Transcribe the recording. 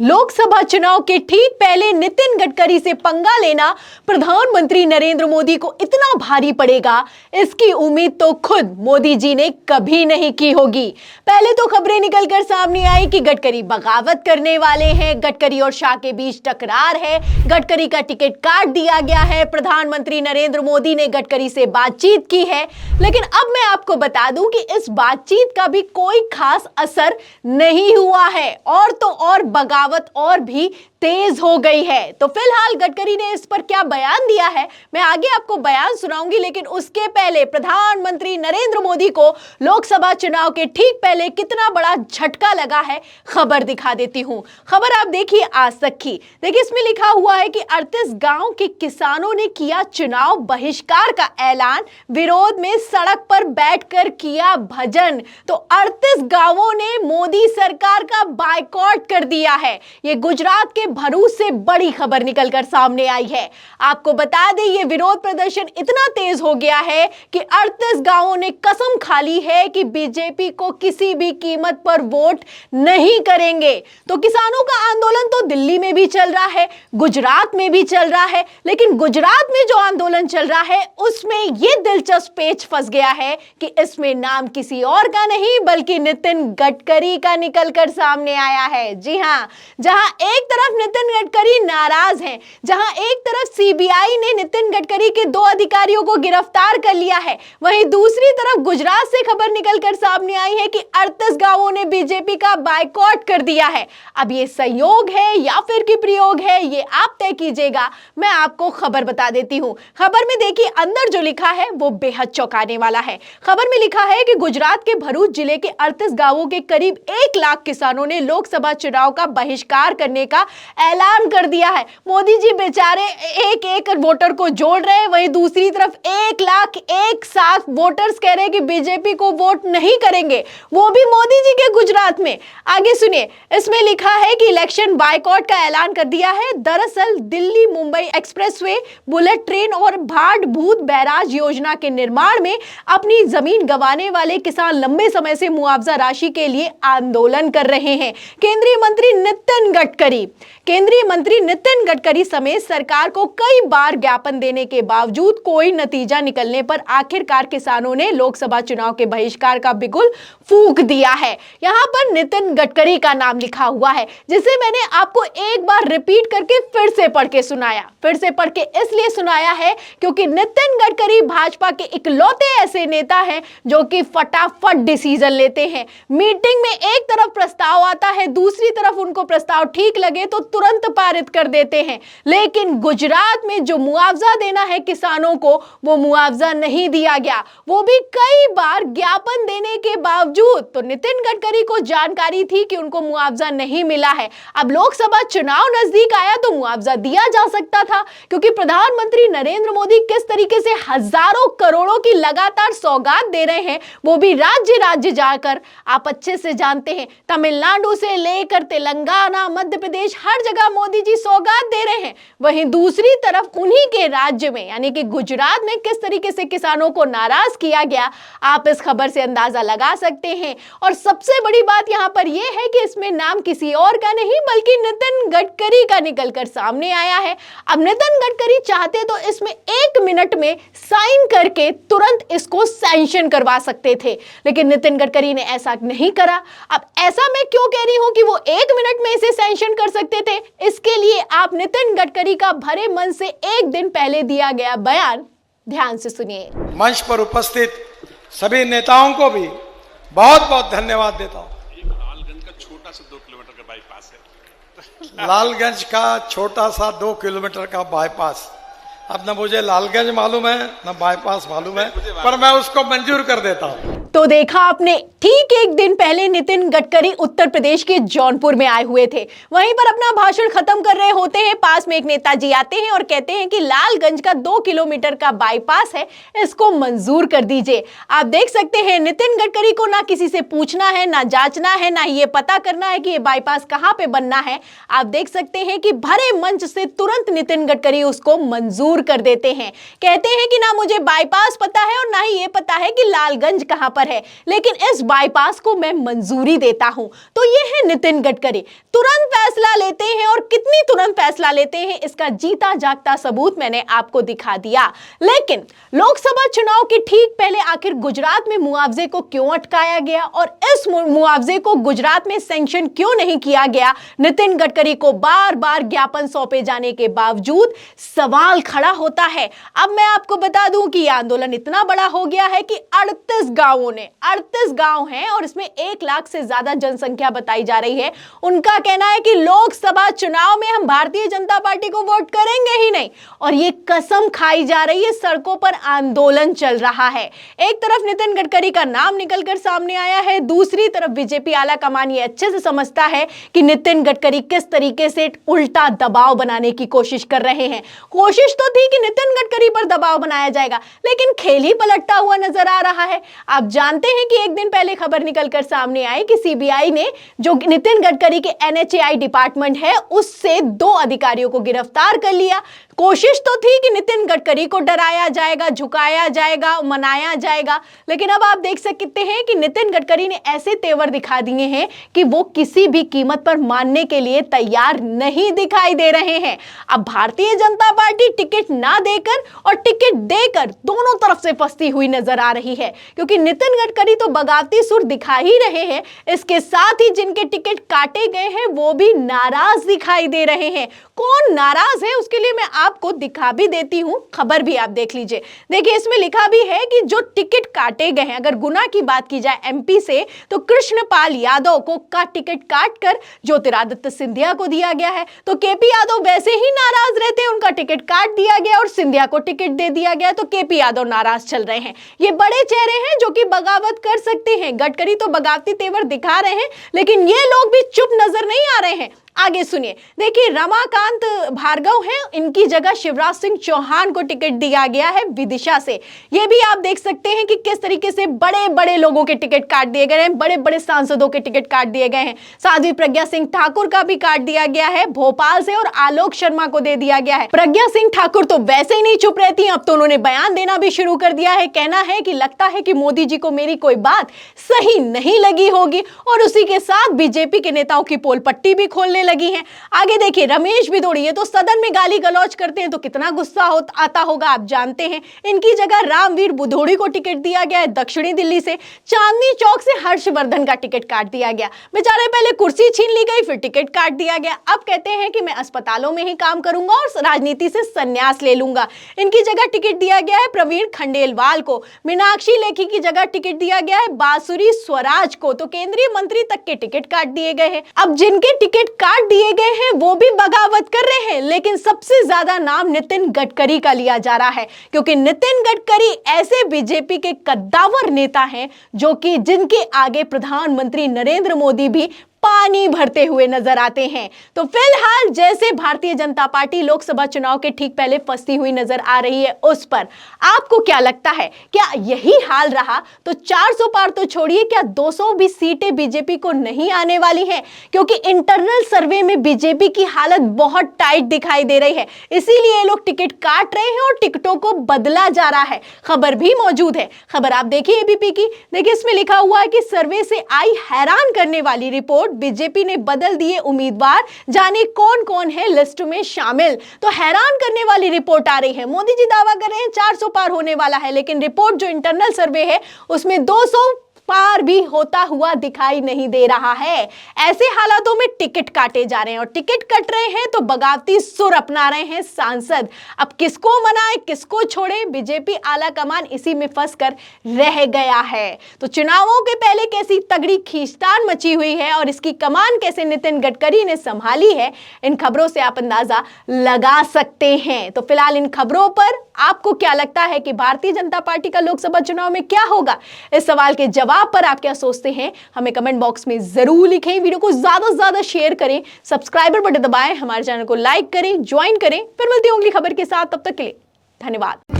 लोकसभा चुनाव के ठीक पहले नितिन गडकरी से पंगा लेना प्रधानमंत्री नरेंद्र मोदी को इतना भारी पड़ेगा, इसकी उम्मीद तो खुद मोदी जी ने कभी नहीं की होगी। पहले तो खबरें निकलकर सामने आई कि गडकरी बगावत करने वाले हैं, गडकरी और शाह के बीच टकरार है, गडकरी का टिकट काट दिया गया है, प्रधानमंत्री नरेंद्र मोदी ने गडकरी से बातचीत की है। लेकिन अब मैं आपको बता दूं कि इस बातचीत का भी कोई खास असर नहीं हुआ है और तो और बगावत और भी तेज हो गई है। तो फिलहाल गडकरी ने इस पर क्या बयान दिया है, मैं आगे आपको बयान सुनाऊंगी, लेकिन उसके पहले प्रधानमंत्री नरेंद्र मोदी को लोकसभा चुनाव के ठीक पहले कितना बड़ा झटका लगा है, खबर दिखा देती हूं। खबर आप देखिए आज तक की। देखिए इसमें लिखा हुआ है कि 38 गांव के किसानों ने किया चुनाव बहिष्कार का ऐलान, विरोध में सड़क पर बैठकर किया भजन। तो 38 गांवों ने मोदी सरकार का बायकॉट कर दिया है। ये गुजरात के भरूच से बड़ी खबर निकलकर सामने आई है। आपको बता दें ये विरोध प्रदर्शन इतना तेज हो गया है कि 38 गांवों ने कसम खा ली है कि बीजेपी को किसी भी कीमत पर वोट नहीं करेंगे। तो किसानों का आंदोलन तो दिल्ली में भी चल रहा है, गुजरात में भी चल रहा है, लेकिन गुजरात में जो आंदोलन चल रहा है उसमें यह दिलचस्प पेच फंस गया है कि इसमें नाम किसी और का नहीं बल्कि नितिन गडकरी का निकलकर सामने आया है। जी हां, जहां एक तरफ नितिन गडकरी नाराज हैं, जहां एक तरफ सीबीआई ने नितिन गडकरी के 2 अधिकारियों को गिरफ्तार कर लिया है, वहीं दूसरी तरफ गुजरात से खबर निकलकर सामने आई है कि 38 गांवों ने बीजेपी का बायकॉट कर दिया है। अब ये संयोग है या फिर कि प्रयोग है, ये आप तय कीजिएगा। मैं आपको खबर बता देती हूं। खबर में देखिए अंदर जो लिखा है वो बेहद चौंकाने वाला है। खबर में लिखा है कि गुजरात के भरूच जिले के 38 गांवों के करीब 1 लाख किसानों ने लोकसभा चुनाव का बहिष्कार करने का ऐलान कर दिया है। मोदी जी बेचारे एक एक वोटर को जोड़ रहे हैं, वहीं दूसरी तरफ 1 लाख एक साथ वोटर्स कह रहे हैं कि बीजेपी को वोट नहीं करेंगे, वो भी मोदी जी के गुजरात में। आगे सुनिए, इसमें लिखा है कि इलेक्शन बायकॉट का ऐलान कर दिया है। दरअसल Delhi Mumbai expressway, bullet train और भाट भूत बैराज योजना के निर्माण में अपनी जमीन गंवाने वाले किसान लंबे समय से मुआवजा राशि के लिए आंदोलन कर रहे हैं। केंद्रीय मंत्री नितिन गडकरी समेत सरकार को कई बार ज्ञापन देने के बावजूद कोई नतीजा निकलने पर आखिरकार किसानों ने लोकसभा चुनाव के बहिष्कार का बिगुल फूंक दिया है। यहां पर नितिन गडकरी का नाम लिखा हुआ है, जिसे मैंने आपको एक बार रिपीट करके फिर से पढ़ के सुनाया। फिर से पढ़ के इसलिए सुनाया है क्योंकि नितिन गडकरी भाजपा के इकलौते ऐसे नेता हैं जो कि फटाफट डिसीजन लेते हैं। मीटिंग में एक तरफ प्रस्ताव आता है, दूसरी तरफ उनको प्रस्ताव ठीक लगे तो तुरंत पारित कर देते हैं। लेकिन गुजरात में जो मुआवजा देना है किसानों को, वो मुआवजा नहीं दिया गया, वो भी कई बार ज्ञापन देने के बावजूद। तो नितिन गडकरी को जानकारी थी कि उनको मुआवजा नहीं मिला है। अब लोकसभा चुनाव नजदीक आया तो मुआवजा दिया जा सकता था, क्योंकि प्रधानमंत्री नरेंद्र मोदी किस तरीके से हजारों करोड़ों की लगातार सौगात दे रहे हैं, वो भी राज्य राज्य जाकर आप अच्छे से जानते हैं। तमिलनाडु से लेकर तेलंगाना, मध्य प्रदेश, हर जगह मोदी जी सौगात दे रहे हैं। वहीं दूसरी तरफ उन्हीं के राज्य में यानी कि गुजरात में किस तरीके से किसानों को नाराज किया गया, आप इस खबर से अंदाजा लगा सकते हैं। और सबसे बड़ी बात यहां पर यह है कि इसमें नाम किसी और का नहीं बल्कि नितिन गडकरी का निकलकर सामने आया है। अब नितिन गडकरी चाहते तो इसमें 1 मिनट में साइन करके तुरंत इसको सैंक्शन करवा सकते थे, लेकिन नितिन गडकरी ने ऐसा नहीं करा। अब ऐसा मैं क्यों कह रही हूं कि वो 1 मिनट में इसे सैंक्शन कर सकते थे, इसके लिए आप नितिन गडकरी का भरे मन से 1 दिन पहले दिया गया बयान ध्यान से सुनिए। मंच पर उपस्थित सभी नेताओं को भी बहुत बहुत धन्यवाद देता हूं। लालगंज का छोटा सा 2 किलोमीटर का बाईपास है। लालगंज का छोटा सा 2 किलोमीटर का बाईपास, अब न मुझे लालगंज मालूम है न बाईपास मालूम है, पर मैं उसको मंजूर कर देता हूं। तो देखा आपने, ठीक 1 दिन पहले नितिन गडकरी उत्तर प्रदेश के जौनपुर में आए हुए थे। वहीं पर अपना भाषण खत्म कर रहे होते हैं, पास में एक नेताजी आते हैं और कहते हैं कि लालगंज का 2 किलोमीटर का बाईपास है, इसको मंजूर कर दीजिए। आप देख सकते हैं नितिन गडकरी को ना किसी से पूछना है, ना जांचना है, ना ये पता करना है कि ये बाईपास कहां पे बनना है। आप देख सकते हैं कि भरे मंच से तुरंत नितिन गडकरी उसको मंजूर दूर कर देते हैं। कहते हैं कि ना मुझे बाईपास पता है और ना ही ये पता है कि लालगंज कहां पर है, लेकिन इस बाईपास को मैं मंजूरी देता हूं। तो ये है नितिन गडकरी, तुरंत फैसला लेते हैं और कितनी तुरंत फैसला लेते हैं इसका जीता जागता सबूत मैंने आपको दिखा दिया। लेकिन लोकसभा चुनाव के ठीक पहले आखिर गुजरात में मुआवजे को क्यों अटकाया गया और इस मुआवजे को गुजरात में सैंक्शन क्यों नहीं किया गया, नितिन गडकरी को बार बार ज्ञापन सौंपे जाने के बावजूद सवाल खड़ा होता है। अब मैं आपको बता दूं कि यह आंदोलन इतना बड़ा हो गया है कि 38 गांव हैं और इसमें 1 लाख से ज्यादा जनसंख्या बताई जा रही है। उनका कहना है कि लोकसभा चुनाव में हम भारतीय जनता पार्टी को वोट करेंगे ही नहीं, और ये कसम खाई जा रही है, सड़कों पर आंदोलन चल रहा है। एक तरफ नितिन गडकरी का नाम निकलकर सामने आया है, दूसरी तरफ बीजेपी आला कमान ये अच्छे से समझता है कि नितिन गडकरी किस तरीके से उल्टा दबाव बनाने की कोशिश कर रहे हैं। कोशिश तो थी कि नितिन गडकरी पर दबाव बनाया जाएगा, लेकिन खेल ही पलटता हुआ नजर आ रहा है। आप जानते हैं कि एक दिन पहले खबर निकलकर सामने आई कि सीबीआई ने जो नितिन गडकरी के NHAI डिपार्टमेंट है उससे 2 अधिकारियों को गिरफ्तार कर लिया। कोशिश तो थी कि नितिन गडकरी को डराया जाएगा, झुकाया जाएगा, मनाया जाएगा, लेकिन अब आप देख सकते हैं कि नितिन गडकरी ने ऐसे तेवर दिखा दिए हैं कि वो किसी भी कीमत पर मानने के लिए तैयार नहीं दिखाई दे रहे हैं। अब भारतीय जनता पार्टी टिकट ना देकर और टिकट देकर दोनों तरफ से फंसती हुई नजर आ रही है, क्योंकि नितिन गडकरी तो बगावती सुर दिखा ही रहे हैं, इसके साथ ही जिनके टिकट काटे गए हैं वो भी नाराज दिखाई दे रहे हैं। कौन नाराज है उसके लिए मैं आपको दिखा भी देती हूं, खबर भी आप देख लीजिए। देखिए इसमें लिखा भी है कि जो टिकट काटे गए हैं, अगर गुना की बात की जाए MP से, तो कृष्णपाल यादव को का टिकट काटकर ज्योतिरादित्य सिंधिया को दिया गया है। तो KP यादव वैसे ही नाराज रहते हैं, उनका टिकट काट दिया गया और सिंधिया को टिकट दे दिया गया, तो KP यादव नाराज चल रहे हैं। ये बड़े चेहरे हैं जो कि बगावत कर सकते हैं। गडकरी तो बगावती तेवर दिखा रहे हैं, लेकिन ये लोग भी चुप नजर नहीं आ रहे हैं। आगे सुनिए, देखिए रमाकांत भार्गव हैं, इनकी जगह शिवराज सिंह चौहान को टिकट दिया गया है विदिशा से। ये भी आप देख सकते हैं कि किस तरीके से बड़े बड़े लोगों के टिकट काट दिए गए हैं, बड़े बड़े सांसदों के टिकट काट दिए गए हैं। साध्वी प्रज्ञा सिंह ठाकुर का भी काट दिया गया है भोपाल से, और आलोक शर्मा को दे दिया गया है। प्रज्ञा सिंह ठाकुर तो वैसे ही नहीं चुप रहती, अब तो उन्होंने बयान देना भी शुरू कर दिया है। कहना है कि लगता है कि मोदी जी को मेरी कोई बात सही नहीं लगी होगी, और उसी के साथ बीजेपी के नेताओं की पोल पट्टी भी खोलने लगी हैं। आगे देखिए रमेश भिदोड़ी, ये तो सदन में गाली गलौज करते हैं तो कितना गुस्सा आता होगा आप जानते हैं। इनकी जगह रामवीर बुधोड़ी को टिकट दिया गया है दक्षिणी दिल्ली से। चांदनी चौक से हर्षवर्धन का टिकट काट दिया गया, बेचारे पहले कुर्सी छीन ली गई, फिर टिकट काट दिया गया। अब कहते हैं कि मैं अस्पतालों में ही काम करूंगा और राजनीति से संन्यास ले लूंगा। इनकी जगह टिकट दिया गया है प्रवीण खंडेलवाल को। मीनाक्षी लेखी की जगह टिकट दिया गया है बांसुरी स्वराज को। तो केंद्रीय मंत्री तक के टिकट काट दिए गए हैं। अब जिनके टिकट काट दिए गए हैं वो भी बगावत कर रहे हैं, लेकिन सबसे ज्यादा नाम नितिन गडकरी का लिया जा रहा है, क्योंकि नितिन गडकरी ऐसे बीजेपी के कद्दावर नेता हैं जो कि जिनके आगे प्रधानमंत्री नरेंद्र मोदी भी पानी भरते हुए नजर आते हैं। तो फिलहाल जैसे भारतीय जनता पार्टी लोकसभा चुनाव के ठीक पहले फंसती हुई नजर आ रही है, उस पर आपको क्या लगता है? क्या यही हाल रहा तो 400 पार तो छोड़िए, क्या 200 भी सीटें बीजेपी को नहीं आने वाली हैं? क्योंकि इंटरनल सर्वे में बीजेपी की हालत बहुत टाइट दिखाई दे रही है, इसीलिए ये लोग टिकट काट रहे हैं और टिकटों को बदला जा रहा है। खबर भी मौजूद है, खबर आप देखिए ABP की। देखिए इसमें लिखा हुआ है कि सर्वे से आई हैरान करने वाली रिपोर्ट, बीजेपी ने बदल दिए उम्मीदवार, जाने कौन कौन है लिस्ट में शामिल। तो हैरान करने वाली रिपोर्ट आ रही है। मोदी जी दावा कर रहे हैं 400 पार होने वाला है, लेकिन रिपोर्ट जो इंटरनल सर्वे है उसमें 200 पार भी होता हुआ दिखाई नहीं दे रहा है। ऐसे हालातों में टिकट काटे जा रहे हैं, और टिकट कट रहे हैं तो बगावती सुर अपना रहे हैं सांसद। अब किसको मनाए किसको छोड़े, बीजेपी आला कमान इसी में फंसकर रह गया है। तो चुनावों के पहले कैसी तगड़ी खींचतान मची हुई है और इसकी कमान कैसे नितिन गडकरी ने संभाली है, इन खबरों से आप अंदाजा लगा सकते हैं। तो फिलहाल इन खबरों पर आपको क्या लगता है कि भारतीय जनता पार्टी का लोकसभा चुनाव में क्या होगा? इस सवाल के जवाब पर आप क्या सोचते हैं हमें कमेंट बॉक्स में जरूर लिखें। वीडियो को ज्यादा से ज्यादा शेयर करें, सब्सक्राइबर बटन दबाएं, हमारे चैनल को लाइक करें, ज्वाइन करें। फिर मिलती हूं अगली खबर के साथ, तब तक के लिए धन्यवाद।